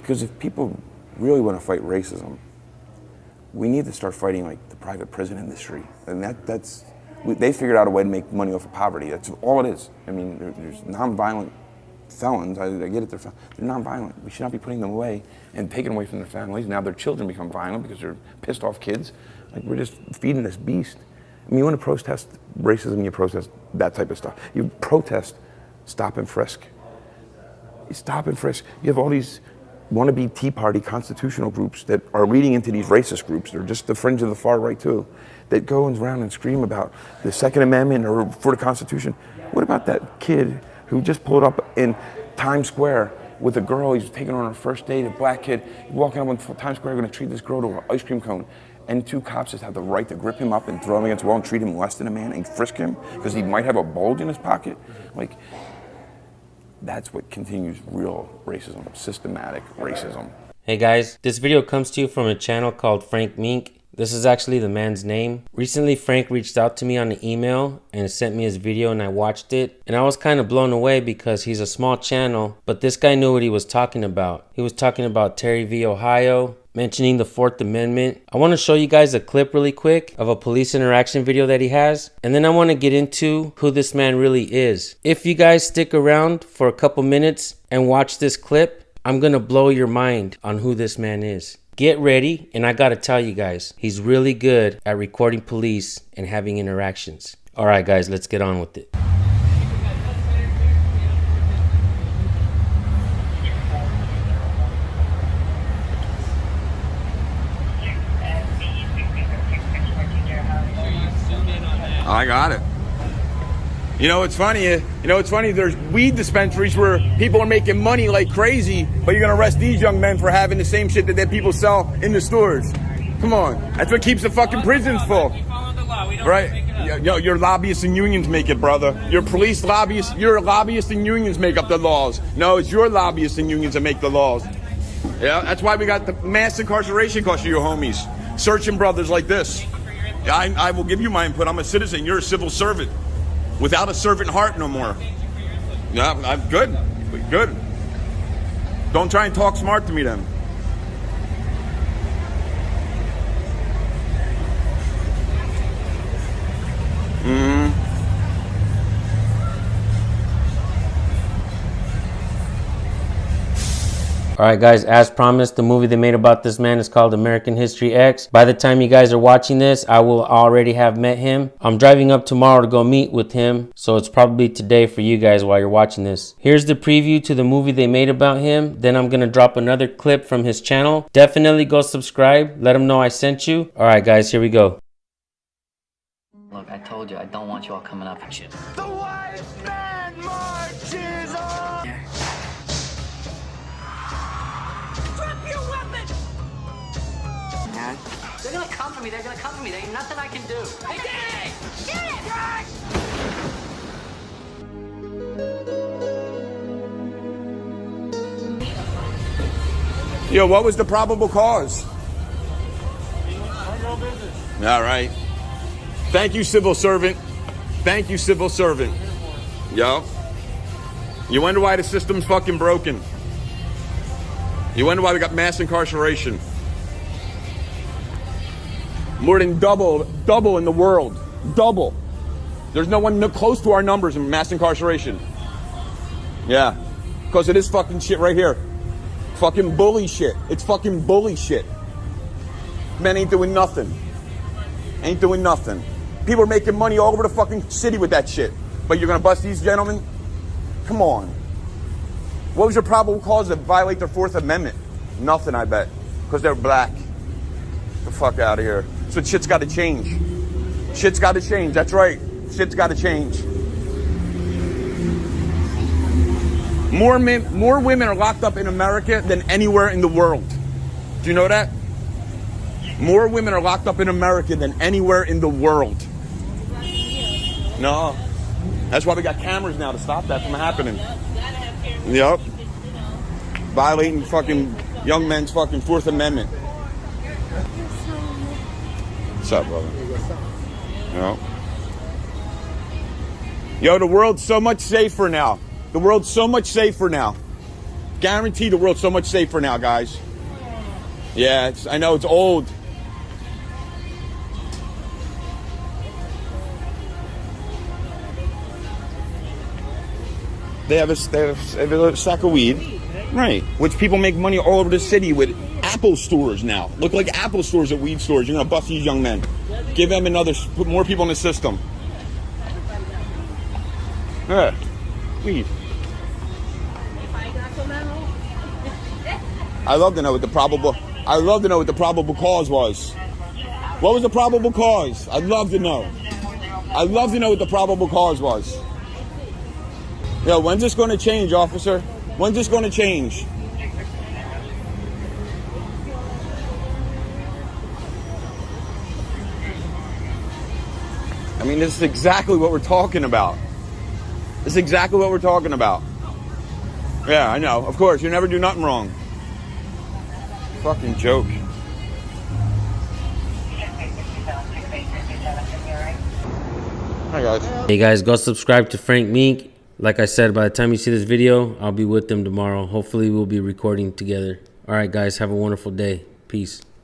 Because if people really want to fight racism, we need to start fighting like the private prison industry. And they figured out a way to make money off of poverty. That's all it is. I mean, there's nonviolent felons. I get it, they're nonviolent. We should not be putting them away and taking away from their families. Now their children become violent because they're pissed off kids. Like, we're just feeding this beast. I mean, you want to protest racism, you protest that type of stuff. You protest stop and frisk. You stop and frisk. You have all these wannabe Tea Party constitutional groups that are leading into these racist groups. They're just the fringe of the far right too, that go around and scream about the Second Amendment or for the Constitution. What about that kid who just pulled up in Times Square with a girl he's taking on her first date, a black kid, walking up in Times Square, going to treat this girl to an ice cream cone, and two cops just have the right to grip him up and throw him against the wall and treat him less than a man and frisk him because he might have a bulge in his pocket? Like, that's what continues real racism, systematic racism. Hey guys, this video comes to you from a channel called Frank Mink. This is actually the man's name. Recently, Frank reached out to me on an email and sent me his video, and I watched it. And I was kind of blown away because he's a small channel, but this guy knew what he was talking about. He was talking about Terry v. Ohio, mentioning the 4th Amendment. I want to show you guys a clip really quick of a police interaction video that he has. And then I want to get into who this man really is. If you guys stick around for a couple minutes and watch this clip, I'm going to blow your mind on who this man is. Get ready, and I gotta tell you guys, he's really good at recording police and having interactions. All right, guys, let's get on with it. I got it. You know what's funny? There's weed dispensaries where people are making money like crazy, but you're gonna arrest these young men for having the same shit that people sell in the stores. Come on, that's what keeps the fucking prisons full, right? Yo, your lobbyists and unions make it, brother. Your police lobbyists, your lobbyists and unions make up the laws. No, it's your lobbyists and unions that make the laws. Yeah, that's why we got the mass incarceration cost of your homies, searching brothers like this. I will give you my input. I'm a citizen. You're a civil servant. Without a servant heart no more. Yeah, I'm good. Good. Don't try and talk smart to me then. Alright guys, as promised, the movie they made about this man is called American History X. By the time you guys are watching this, I will already have met him. I'm driving up tomorrow to go meet with him, so it's probably today for you guys while you're watching this. Here's the preview to the movie they made about him. Then I'm gonna drop another clip from his channel. Definitely go subscribe, let him know I sent you. Alright guys, here we go. Look, I told you, I don't want you all coming up and shit. The white man marches on! Yeah. Drop your weapon! Yeah. They're gonna come for me, they're gonna come for me. There ain't nothing I can do. Hey, Danny! Shoot it! Yo, what was the probable cause? All right. Thank you, civil servant. Thank you, civil servant. Yo. You wonder why the system's fucking broken. You wonder why we got mass incarceration. More than double in the world. Double. There's no one close to our numbers in mass incarceration. Yeah. Because of this fucking shit right here. Fucking bully shit. It's fucking bully shit. Men ain't doing nothing. Ain't doing nothing. People are making money all over the fucking city with that shit. But you're gonna bust these gentlemen? Come on. What was your probable cause to violate their 4th Amendment? Nothing, I bet. Because they're black. Get the fuck out of here. So shit's gotta change. Shit's gotta change, that's right. Shit's gotta change. More women are locked up in America than anywhere in the world. Do you know that? More women are locked up in America than anywhere in the world. No. That's why we got cameras now to stop that from happening. Yep. Violating fucking young men's fucking 4th Amendment. What's up, brother? Yo, the world's so much safer now. The world's so much safer now. Guarantee the world's so much safer now, guys. Yeah, I know it's old. They have a sack of weed, right? Which people make money all over the city with. Apple stores now look like Apple stores at weed stores. You're gonna bust these young men. Give them put more people in the system. Yeah, weed. I'd love to know what the probable cause was. What was the probable cause? I'd love to know. I'd love to know what the probable cause was. Yo, when's this going to change, officer? When's this going to change? I mean, this is exactly what we're talking about. This is exactly what we're talking about. Yeah, I know. Of course, you never do nothing wrong. Fucking joke. Hi, guys. Hey guys, go subscribe to Frank Mink. Like I said, by the time you see this video, I'll be with them tomorrow. Hopefully we'll be recording together. All right, guys, have a wonderful day. Peace.